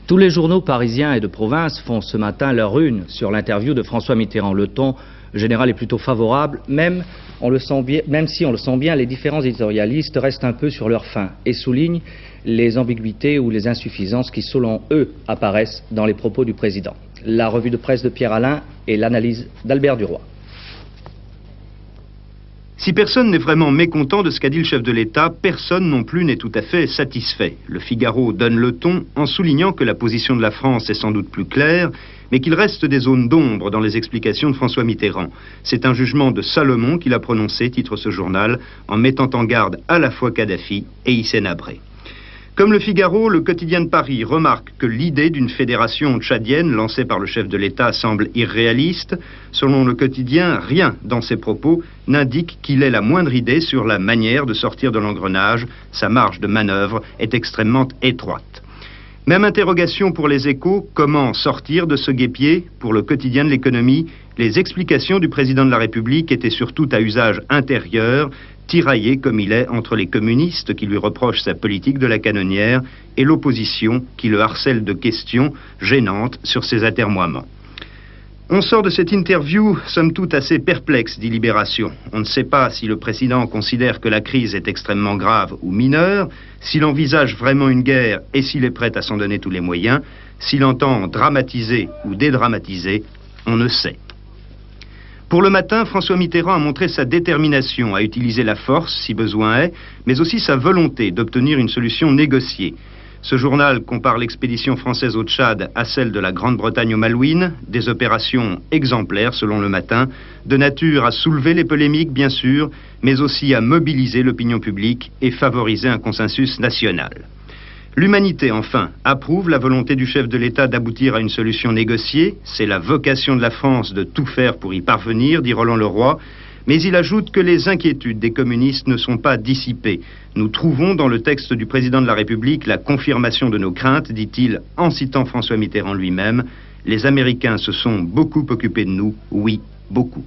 Tous les journaux parisiens et de province font ce matin leur une sur l'interview de François Mitterrand. Le ton général est plutôt favorable, même si on le sent bien, les différents éditorialistes restent un peu sur leur faim et soulignent les ambiguïtés ou les insuffisances qui, selon eux, apparaissent dans les propos du président. La revue de presse de Pierre Alain et l'analyse d'Albert Duroy. Si personne n'est vraiment mécontent de ce qu'a dit le chef de l'État, personne non plus n'est tout à fait satisfait. Le Figaro donne le ton en soulignant que la position de la France est sans doute plus claire, mais qu'il reste des zones d'ombre dans les explications de François Mitterrand. C'est un jugement de Salomon qu'il a prononcé, titre ce journal, en mettant en garde à la fois Kadhafi et Hissène Habré. Comme le Figaro, le quotidien de Paris remarque que l'idée d'une fédération tchadienne lancée par le chef de l'État semble irréaliste. Selon le quotidien, rien dans ses propos n'indique qu'il ait la moindre idée sur la manière de sortir de l'engrenage. Sa marge de manœuvre est extrêmement étroite. Même interrogation pour les Échos, comment sortir de ce guêpier? Pour le quotidien de l'économie, les explications du président de la République étaient surtout à usage intérieur, tiraillé comme il est entre les communistes qui lui reprochent sa politique de la canonnière et l'opposition qui le harcèle de questions gênantes sur ses atermoiements. On sort de cette interview, somme toute, assez perplexe, dit Libération. On ne sait pas si le président considère que la crise est extrêmement grave ou mineure, s'il envisage vraiment une guerre et s'il est prêt à s'en donner tous les moyens, s'il entend dramatiser ou dédramatiser, on ne sait. Pour le matin, François Mitterrand a montré sa détermination à utiliser la force, si besoin est, mais aussi sa volonté d'obtenir une solution négociée. Ce journal compare l'expédition française au Tchad à celle de la Grande-Bretagne aux Malouines, des opérations exemplaires selon le matin, de nature à soulever les polémiques bien sûr, mais aussi à mobiliser l'opinion publique et favoriser un consensus national. L'Humanité, enfin, approuve la volonté du chef de l'État d'aboutir à une solution négociée. C'est la vocation de la France de tout faire pour y parvenir, dit Roland Leroy. Mais il ajoute que les inquiétudes des communistes ne sont pas dissipées. Nous trouvons dans le texte du président de la République la confirmation de nos craintes, dit-il, en citant François Mitterrand lui-même. Les Américains se sont beaucoup occupés de nous, oui, beaucoup.